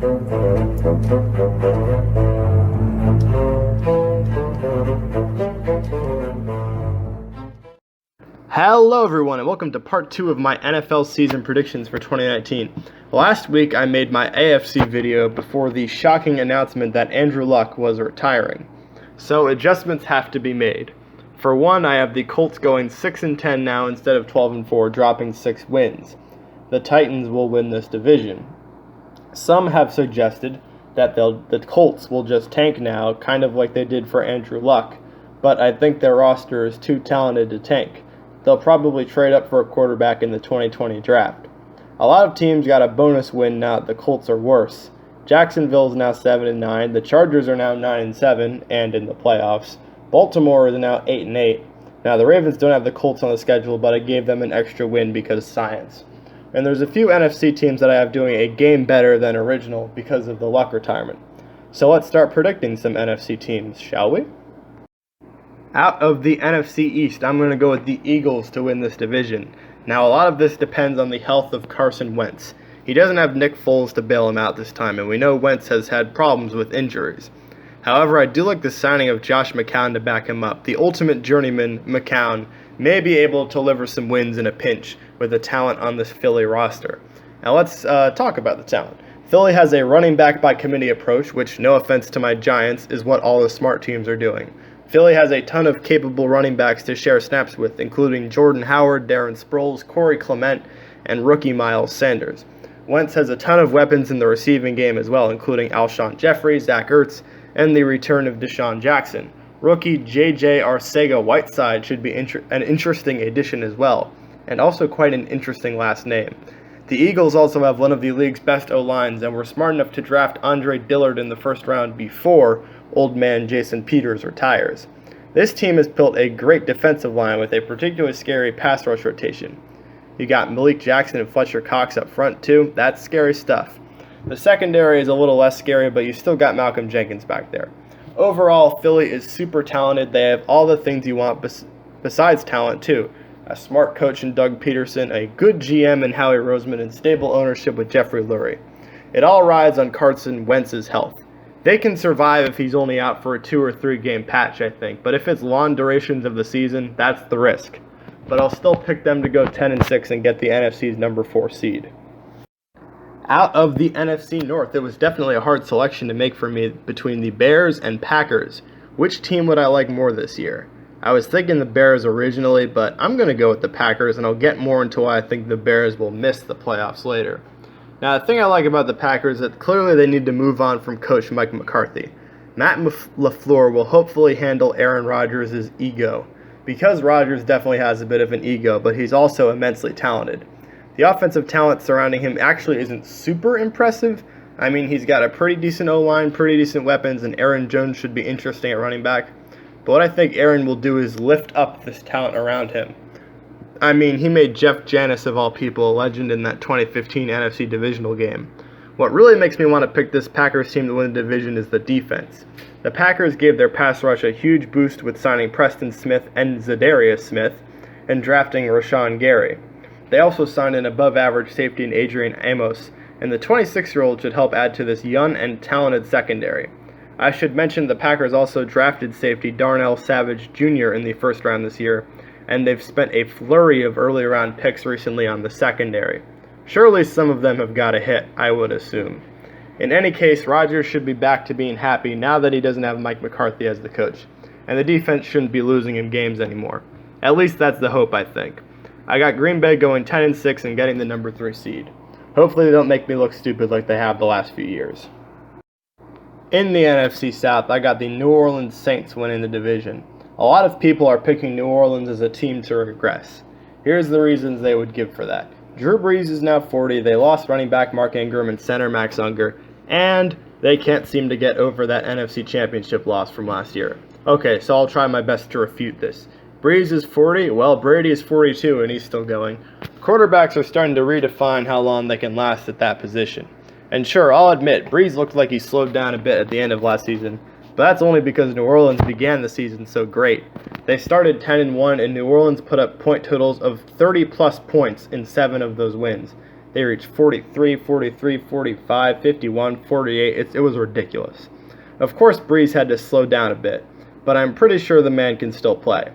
Hello everyone and welcome to part 2 of my NFL season predictions for 2019. Last week I made my AFC video before the shocking announcement that Andrew Luck was retiring. So adjustments have to be made. For one, I have the Colts going 6-10 now instead of 12-4, dropping 6 wins. The Titans will win this division. Some have suggested that the Colts will just tank now, kind of like they did for Andrew Luck, but I think their roster is too talented to tank. They'll probably trade up for a quarterback in the 2020 draft. A lot of teams got a bonus win now that the Colts are worse. Jacksonville's now 7-9, the Chargers are now 9-7 and in the playoffs. Baltimore is now 8-8. Now the Ravens don't have the Colts on the schedule, but I gave them an extra win because of science. And there's a few NFC teams that I have doing a game better than original because of the Luck retirement. So let's start predicting some NFC teams, shall we? Out of the NFC East, I'm going to go with the Eagles to win this division. Now, a lot of this depends on the health of Carson Wentz. He doesn't have Nick Foles to bail him out this time, and we know Wentz has had problems with injuries. However, I do like the signing of Josh McCown to back him up. The ultimate journeyman, McCown, may be able to deliver some wins in a pinch with the talent on this Philly roster. Now, let's talk about the talent. Philly has a running back by committee approach, which, no offense to my Giants, is what all the smart teams are doing. Philly has a ton of capable running backs to share snaps with, including Jordan Howard, Darren Sproles, Corey Clement, and rookie Miles Sanders. Wentz has a ton of weapons in the receiving game as well, including Alshon Jeffrey, Zach Ertz, and the return of Deshaun Jackson. Rookie J.J. Arcega-Whiteside should be an interesting addition as well, and also quite an interesting last name. The Eagles also have one of the league's best O-lines, and were smart enough to draft Andre Dillard in the first round before old man Jason Peters retires. This team has built a great defensive line with a particularly scary pass rush rotation. You got Malik Jackson and Fletcher Cox up front too. That's scary stuff. The secondary is a little less scary, but you still got Malcolm Jenkins back there. Overall, Philly is super talented. They have all the things you want besides talent too. A smart coach in Doug Peterson, a good GM in Howie Roseman, and stable ownership with Jeffrey Lurie. It all rides on Carson Wentz's health. They can survive if he's only out for a 2 or 3 game patch, I think. But if it's long durations of the season, that's the risk. But I'll still pick them to go 10-6 and get the NFC's number 4 seed. Out of the NFC North, it was definitely a hard selection to make for me between the Bears and Packers. Which team would I like more this year? I was thinking the Bears originally, but I'm going to go with the Packers, and I'll get more into why I think the Bears will miss the playoffs later. Now, the thing I like about the Packers is that clearly they need to move on from coach Mike McCarthy. Matt LaFleur will hopefully handle Aaron Rodgers' ego, because Rodgers definitely has a bit of an ego, but he's also immensely talented. The offensive talent surrounding him actually isn't super impressive. I mean, he's got a pretty decent O-line, pretty decent weapons, and Aaron Jones should be interesting at running back. But what I think Aaron will do is lift up this talent around him. I mean, he made Jeff Janis, of all people, a legend in that 2015 NFC divisional game. What really makes me want to pick this Packers team to win the division is the defense. The Packers gave their pass rush a huge boost with signing Preston Smith and Zadarius Smith and drafting Rashawn Gary. They also signed an above-average safety in Adrian Amos, and the 26-year-old should help add to this young and talented secondary. I should mention the Packers also drafted safety Darnell Savage Jr. in the first round this year, and they've spent a flurry of early round picks recently on the secondary. Surely some of them have got a hit, I would assume. In any case, Rodgers should be back to being happy now that he doesn't have Mike McCarthy as the coach, and the defense shouldn't be losing him games anymore. At least that's the hope, I think. I got Green Bay going 10-6 and getting the number 3 seed. Hopefully they don't make me look stupid like they have the last few years. In the NFC South, I got the New Orleans Saints winning the division. A lot of people are picking New Orleans as a team to regress. Here's the reasons they would give for that. Drew Brees is now 40, they lost running back Mark Ingram and center Max Unger, and they can't seem to get over that NFC Championship loss from last year. Okay, so I'll try my best to refute this. Brees is 40, well, Brady is 42 and he's still going. Quarterbacks are starting to redefine how long they can last at that position. And sure, I'll admit, Brees looked like he slowed down a bit at the end of last season, but that's only because New Orleans began the season so great. They started 10-1, and New Orleans put up point totals of 30-plus points in 7 of those wins. They reached 43, 43, 45, 51, 48. It was ridiculous. Of course, Breeze had to slow down a bit, but I'm pretty sure the man can still play.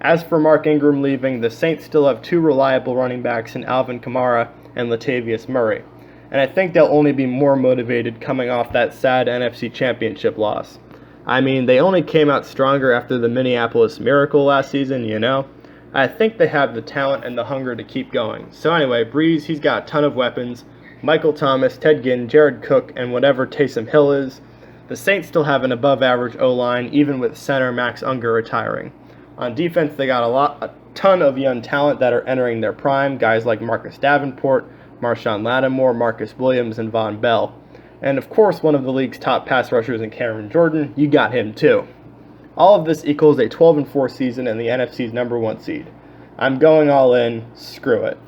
As for Mark Ingram leaving, the Saints still have two reliable running backs in Alvin Kamara and Latavius Murray, and I think they'll only be more motivated coming off that sad NFC Championship loss. I mean, they only came out stronger after the Minneapolis Miracle last season, you know? I think they have the talent and the hunger to keep going. So anyway, Breeze, he's got a ton of weapons. Michael Thomas, Ted Ginn, Jared Cook, and whatever Taysom Hill is. The Saints still have an above-average O-line, even with center Max Unger retiring. On defense, they got a ton of young talent that are entering their prime, guys like Marcus Davenport, Marshawn Lattimore, Marcus Williams, and Von Bell. And of course, one of the league's top pass rushers in Cameron Jordan, you got him too. All of this equals a 12-4 season and the NFC's #1 seed. I'm going all in, screw it.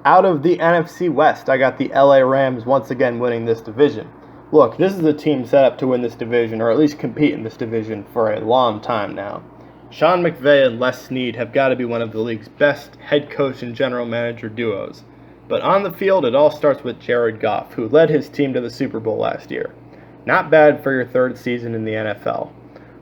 Out of the NFC West, I got the LA Rams once again winning this division. Look, this is a team set up to win this division, or at least compete in this division, for a long time now. Sean McVay and Les Snead have got to be one of the league's best head coach and general manager duos. But on the field, it all starts with Jared Goff, who led his team to the Super Bowl last year. Not bad for your third season in the NFL.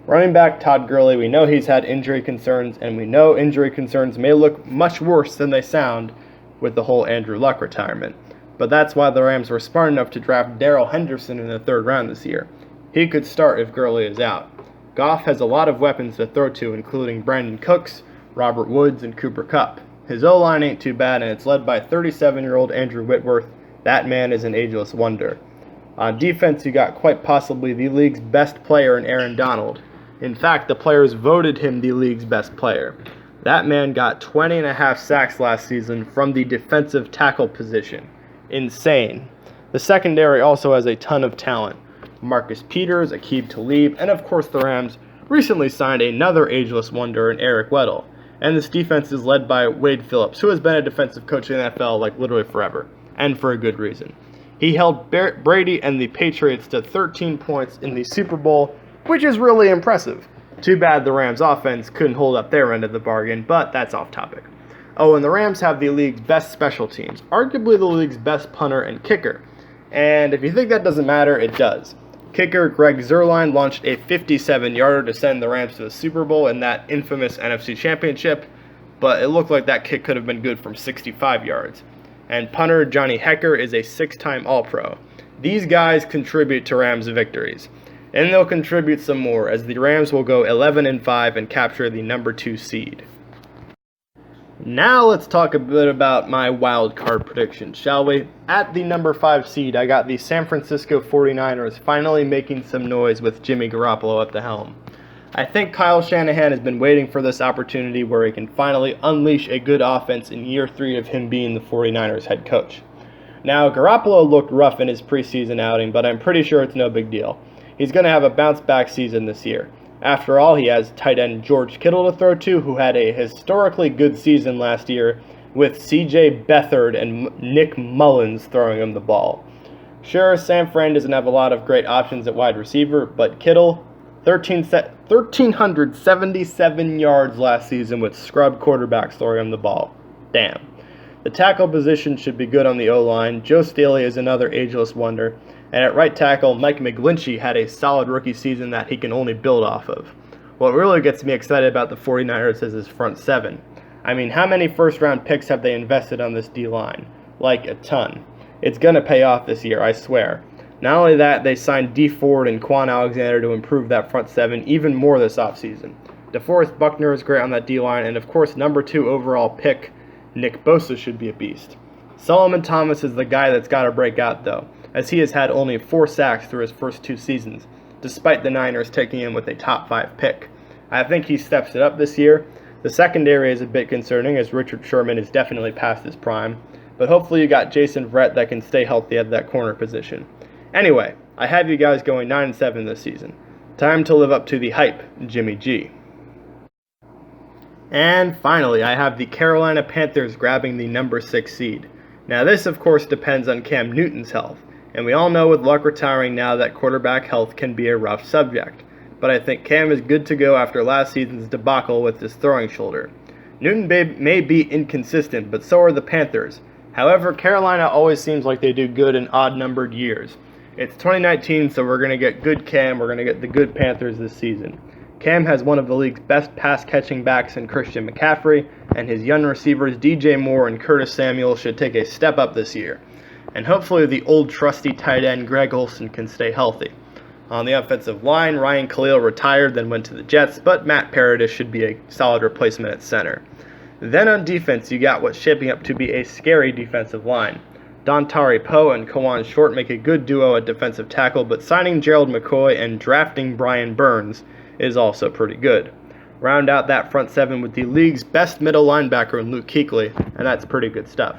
Running back Todd Gurley, we know he's had injury concerns, and we know injury concerns may look much worse than they sound with the whole Andrew Luck retirement. But that's why the Rams were smart enough to draft Darrell Henderson in the third round this year. He could start if Gurley is out. Goff has a lot of weapons to throw to, including Brandon Cooks, Robert Woods, and Cooper Kupp. His O-line ain't too bad, and it's led by 37-year-old Andrew Whitworth. That man is an ageless wonder. On defense, you got quite possibly the league's best player in Aaron Donald. In fact, the players voted him the league's best player. That man got 20.5 sacks last season from the defensive tackle position. Insane. The secondary also has a ton of talent. Marcus Peters, Aqib Talib, and of course the Rams recently signed another ageless wonder in Eric Weddle. And this defense is led by Wade Phillips, who has been a defensive coach in the NFL like literally forever, and for a good reason. He held Brady and the Patriots to 13 points in the Super Bowl, which is really impressive. Too bad the Rams offense couldn't hold up their end of the bargain, but that's off topic. Oh, and the Rams have the league's best special teams, arguably the league's best punter and kicker. And if you think that doesn't matter, it does. Kicker Greg Zuerlein launched a 57-yarder to send the Rams to the Super Bowl in that infamous NFC Championship, but it looked like that kick could have been good from 65 yards. And punter Johnny Hecker is a 6-time All-Pro. These guys contribute to Rams victories. And they'll contribute some more, as the Rams will go 11-5 and capture the #2 seed. Now let's talk a bit about my wild card predictions, shall we? At the #5 seed, I got the San Francisco 49ers finally making some noise with Jimmy Garoppolo at the helm. I think Kyle Shanahan has been waiting for this opportunity where he can finally unleash a good offense in year 3 of him being the 49ers head coach. Now, Garoppolo looked rough in his preseason outing, but I'm pretty sure it's no big deal. He's going to have a bounce-back season this year. After all, he has tight end George Kittle to throw to, who had a historically good season last year with C.J. Beathard and Nick Mullins throwing him the ball. Sure, San Fran doesn't have a lot of great options at wide receiver, but Kittle, 1,377 yards last season with scrub quarterbacks throwing him the ball. Damn. The tackle position should be good on the O-line. Joe Staley is another ageless wonder. And at right tackle, Mike McGlinchey had a solid rookie season that he can only build off of. What really gets me excited about the 49ers is his front seven. I mean, how many first-round picks have they invested on this D-line? Like, a ton. It's going to pay off this year, I swear. Not only that, they signed Dee Ford and Quan Alexander to improve that front seven even more this offseason. DeForest Buckner is great on that D-line, and of course, #2 overall pick, Nick Bosa should be a beast. Solomon Thomas is the guy that's got to break out, though, as he has had only 4 sacks through his first 2 seasons, despite the Niners taking him with a top 5 pick. I think he steps it up this year. The secondary is a bit concerning, as Richard Sherman is definitely past his prime, but hopefully you got Jason Verrett that can stay healthy at that corner position. Anyway, I have you guys going 9-7 this season. Time to live up to the hype, Jimmy G. And finally, I have the Carolina Panthers grabbing the #6 seed. Now this, of course, depends on Cam Newton's health. And we all know with Luck retiring now that quarterback health can be a rough subject. But I think Cam is good to go after last season's debacle with his throwing shoulder. Newton may be inconsistent, but so are the Panthers. However, Carolina always seems like they do good in odd-numbered years. It's 2019, so we're going to get good Cam, we're going to get the good Panthers this season. Cam has one of the league's best pass-catching backs in Christian McCaffrey, and his young receivers DJ Moore and Curtis Samuel should take a step up this year. And hopefully the old trusty tight end Greg Olsen can stay healthy. On the offensive line, Ryan Khalil retired, then went to the Jets, but Matt Paradis should be a solid replacement at center. Then on defense, you got what's shaping up to be a scary defensive line. Dontari Poe and Kawan Short make a good duo at defensive tackle, but signing Gerald McCoy and drafting Brian Burns is also pretty good. Round out that front seven with the league's best middle linebacker in Luke Kuechly, and that's pretty good stuff.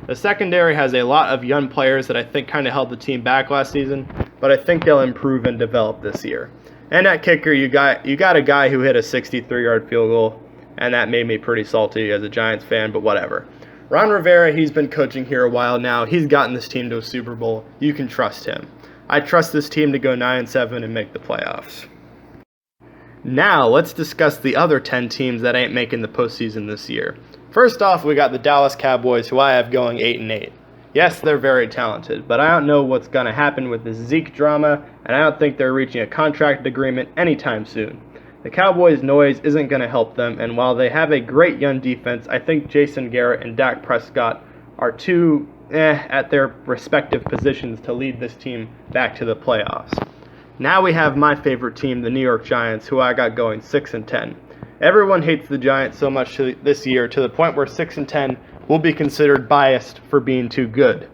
The secondary has a lot of young players that I think kind of held the team back last season, but I think they'll improve and develop this year. And at kicker, you got a guy who hit a 63-yard field goal, and that made me pretty salty as a Giants fan, but whatever. Ron Rivera, he's been coaching here a while now. He's gotten this team to a Super Bowl. You can trust him. I trust this team to go 9-7 and make the playoffs. Now, let's discuss the other 10 teams that ain't making the postseason this year. First off, we got the Dallas Cowboys, who I have going 8-8. Yes, they're very talented, but I don't know what's going to happen with this Zeke drama, and I don't think they're reaching a contract agreement anytime soon. The Cowboys' noise isn't going to help them, and while they have a great young defense, I think Jason Garrett and Dak Prescott are too at their respective positions to lead this team back to the playoffs. Now we have my favorite team, the New York Giants, who I got going 6-10. Everyone hates the Giants so much this year to the point where 6-10 will be considered biased for being too good.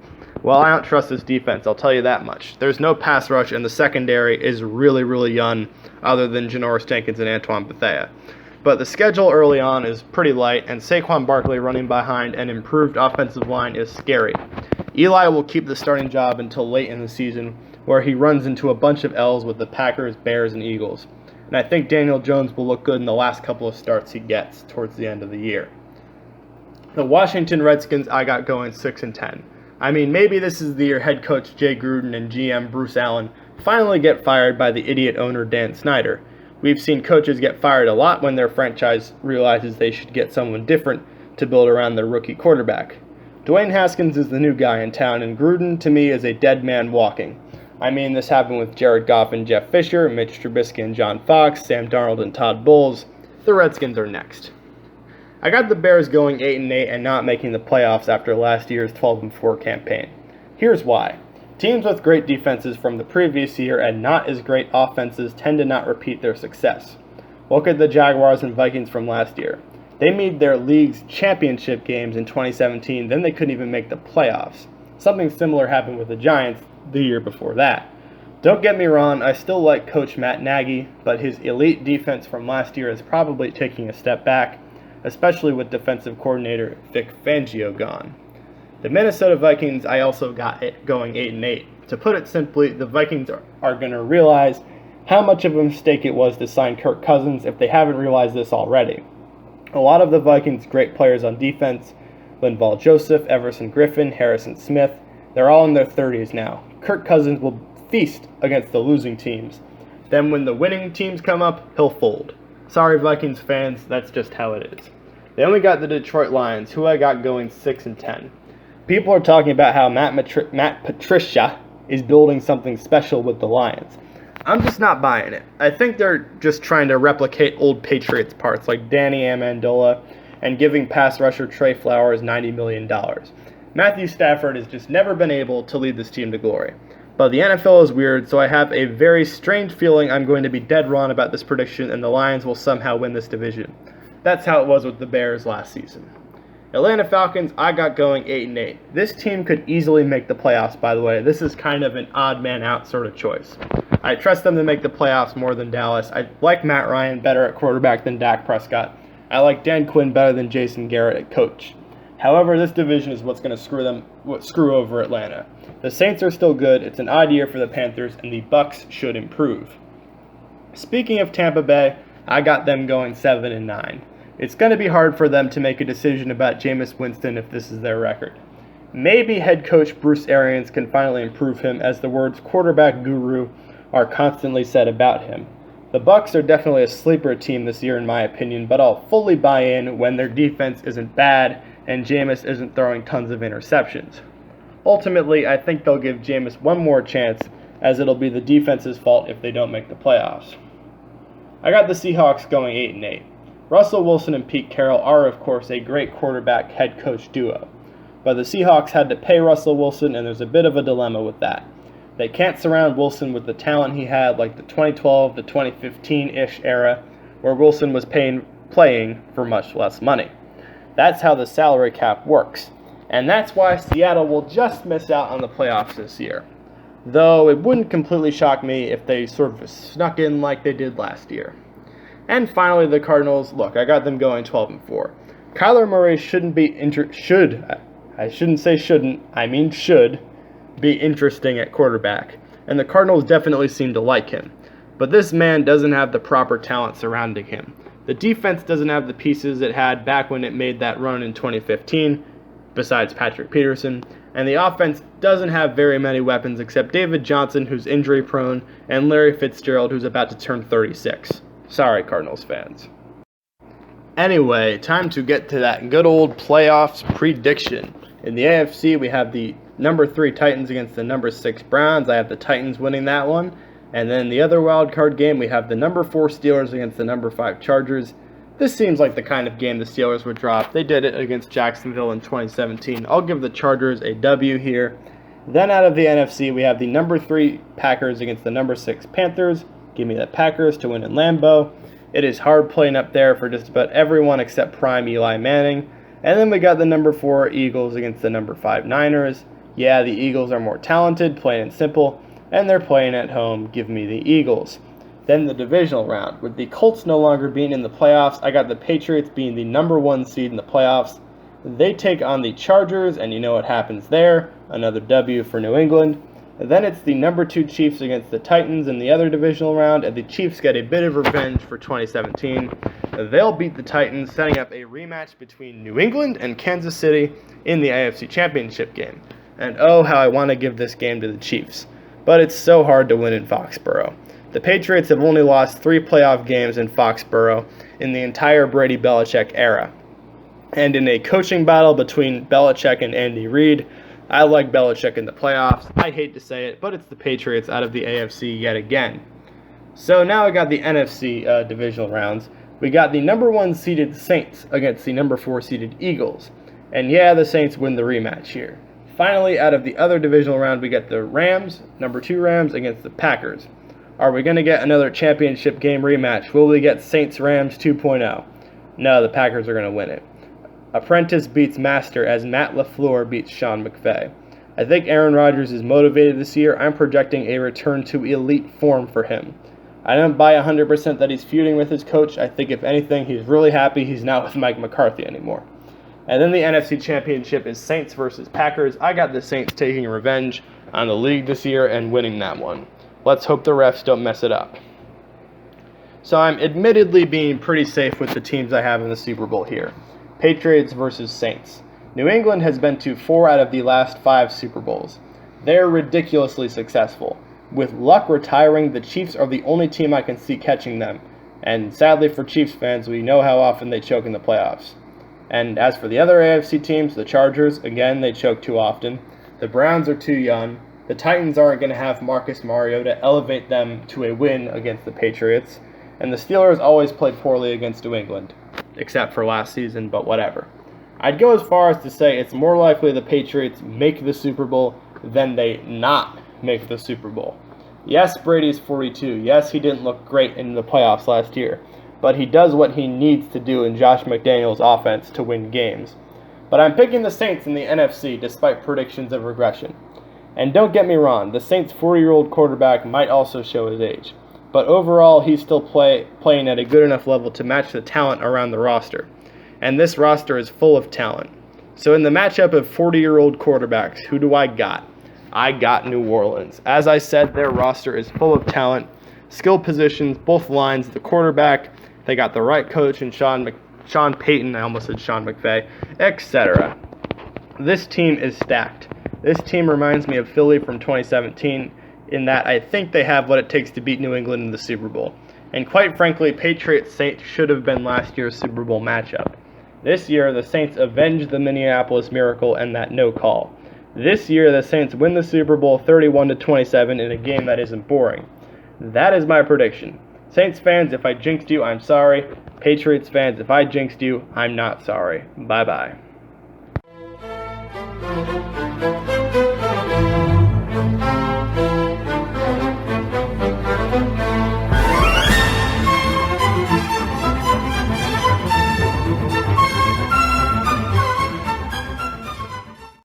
Well, I don't trust this defense, I'll tell you that much. There's no pass rush, and the secondary is really, really young, other than Janoris Jenkins and Antoine Bethea. But the schedule early on is pretty light, and Saquon Barkley running behind an improved offensive line is scary. Eli will keep the starting job until late in the season, where he runs into a bunch of L's with the Packers, Bears, and Eagles. And I think Daniel Jones will look good in the last couple of starts he gets towards the end of the year. The Washington Redskins I got going 6-10. I mean, maybe this is the year head coach Jay Gruden and GM Bruce Allen finally get fired by the idiot owner Dan Snyder. We've seen coaches get fired a lot when their franchise realizes they should get someone different to build around their rookie quarterback. Dwayne Haskins is the new guy in town, and Gruden, to me, is a dead man walking. I mean, this happened with Jared Goff and Jeff Fisher, Mitch Trubisky and John Fox, Sam Darnold and Todd Bowles. The Redskins are next. I got the Bears going 8-8 and not making the playoffs after last year's 12-4 campaign. Here's why. Teams with great defenses from the previous year and not as great offenses tend to not repeat their success. Look at the Jaguars and Vikings from last year. They made their league's championship games in 2017, then they couldn't even make the playoffs. Something similar happened with the Giants the year before that. Don't get me wrong, I still like Coach Matt Nagy, but his elite defense from last year is probably taking a step back, especially with defensive coordinator Vic Fangio gone. The Minnesota Vikings I also got going 8-8. To put it simply, the Vikings are going to realize how much of a mistake it was to sign Kirk Cousins if they haven't realized this already. A lot of the Vikings' great players on defense, Linval Joseph, Everson Griffin, Harrison Smith, they're all in their 30s now. Kirk Cousins will feast against the losing teams. Then when the winning teams come up, he'll fold. Sorry, Vikings fans, that's just how it is. They only got the Detroit Lions, who I got going 6-10. People are talking about how Matt Patricia is building something special with the Lions. I'm just not buying it. I think they're just trying to replicate old Patriots parts like Danny Amendola and giving pass rusher Trey Flowers $90 million. Matthew Stafford has just never been able to lead this team to glory. But the NFL is weird, so I have a very strange feeling I'm going to be dead wrong about this prediction and the Lions will somehow win this division. That's how it was with the Bears last season. Atlanta Falcons, I got going 8-8. This team could easily make the playoffs, by the way. This is kind of an odd man out sort of choice. I trust them to make the playoffs more than Dallas. I like Matt Ryan better at quarterback than Dak Prescott. I like Dan Quinn better than Jason Garrett at coach. However, this division is what's going to screw over Atlanta. The Saints are still good. It's an odd year for the Panthers, and the Bucks should improve. Speaking of Tampa Bay, I got them going 7-9. It's going to be hard for them to make a decision about Jameis Winston if this is their record. Maybe head coach Bruce Arians can finally improve him, as the words quarterback guru are constantly said about him. The Bucks are definitely a sleeper team this year in my opinion, but I'll fully buy in when their defense isn't bad and Jameis isn't throwing tons of interceptions. Ultimately, I think they'll give Jameis one more chance, as it'll be the defense's fault if they don't make the playoffs. I got the Seahawks going 8-8. Russell Wilson and Pete Carroll are, of course, a great quarterback head coach duo. But the Seahawks had to pay Russell Wilson, and there's a bit of a dilemma with that. They can't surround Wilson with the talent he had like the 2012 to 2015-ish era, where Wilson was playing for much less money. That's how the salary cap works. And that's why Seattle will just miss out on the playoffs this year. Though it wouldn't completely shock me if they sort of snuck in like they did last year. And finally, the Cardinals. Look, I got them going 12-4. Kyler Murray should be interesting at quarterback, and the Cardinals definitely seem to like him. But this man doesn't have the proper talent surrounding him. The defense doesn't have the pieces it had back when it made that run in 2015, besides Patrick Peterson, and the offense doesn't have very many weapons except David Johnson, who's injury prone, and Larry Fitzgerald, who's about to turn 36. Sorry, Cardinals fans. Anyway, time to get to that good old playoffs prediction. In the AFC, we have the number 3 Titans against the number 6 Browns. I have the Titans winning that one. And then the other wild card game, we have the number 4 Steelers against the number 5 Chargers. This seems like the kind of game the Steelers would drop. They did it against Jacksonville in 2017. I'll give the Chargers a W here. Then out of the NFC, we have the number 3 Packers against the number 6 Panthers. Give me the Packers to win in Lambeau. It is hard playing up there for just about everyone except prime Eli Manning. And then we got the number 4 Eagles against the number 5 Niners. Yeah, the Eagles are more talented, plain and simple, and they're playing at home. Give me the Eagles. Then the divisional round. With the Colts no longer being in the playoffs, I got the Patriots being the number 1 seed in the playoffs. They take on the Chargers, and you know what happens there. Another W for New England. And then it's the number 2 Chiefs against the Titans in the other divisional round, and the Chiefs get a bit of revenge for 2017. They'll beat the Titans, setting up a rematch between New England and Kansas City in the AFC Championship game. And oh, how I want to give this game to the Chiefs. But it's so hard to win in Foxborough. The Patriots have only lost 3 playoff games in Foxborough in the entire Brady-Belichick era. And in a coaching battle between Belichick and Andy Reid, I like Belichick in the playoffs. I hate to say it, but it's the Patriots out of the AFC yet again. So now we got the NFC divisional rounds. We got the number 1 seeded Saints against the number 4 seeded Eagles. And yeah, the Saints win the rematch here. Finally, out of the other divisional round, we get the Rams, number 2 Rams against the Packers. Are we going to get another championship game rematch? Will we get Saints-Rams 2.0? No, the Packers are going to win it. Apprentice beats master as Matt LaFleur beats Sean McVay. I think Aaron Rodgers is motivated this year. I'm projecting a return to elite form for him. I don't buy 100% that he's feuding with his coach. I think if anything, he's really happy he's not with Mike McCarthy anymore. And then the NFC Championship is Saints versus Packers. I got the Saints taking revenge on the league this year and winning that one. Let's hope the refs don't mess it up. So I'm admittedly being pretty safe with the teams I have in the Super Bowl here. Patriots versus Saints. New England has been to 4 out of the last 5 Super Bowls. They're ridiculously successful. With Luck retiring, the Chiefs are the only team I can see catching them. And sadly for Chiefs fans, we know how often they choke in the playoffs. And as for the other AFC teams, the Chargers, again, they choke too often. The Browns are too young. The Titans aren't going to have Marcus Mariota elevate them to a win against the Patriots. And the Steelers always play poorly against New England, except for last season, but whatever. I'd go as far as to say it's more likely the Patriots make the Super Bowl than they not make the Super Bowl. Yes, Brady's 42. Yes, he didn't look great in the playoffs last year, but he does what he needs to do in Josh McDaniels' offense to win games. But I'm picking the Saints in the NFC despite predictions of regression. And don't get me wrong, the Saints' 40-year-old quarterback might also show his age. But overall, he's still playing at a good enough level to match the talent around the roster. And this roster is full of talent. So in the matchup of 40-year-old quarterbacks, who do I got? I got New Orleans. As I said, their roster is full of talent, skill positions, both lines, the quarterback. They got the right coach in Sean Payton, I almost said Sean McVay, etc. This team is stacked. This team reminds me of Philly from 2017 in that I think they have what it takes to beat New England in the Super Bowl. And quite frankly, Patriots-Saints should have been last year's Super Bowl matchup. This year, the Saints avenge the Minneapolis Miracle and that no call. This year, the Saints win the Super Bowl 31-27 in a game that isn't boring. That is my prediction. Saints fans, if I jinxed you, I'm sorry. Patriots fans, if I jinxed you, I'm not sorry. Bye-bye.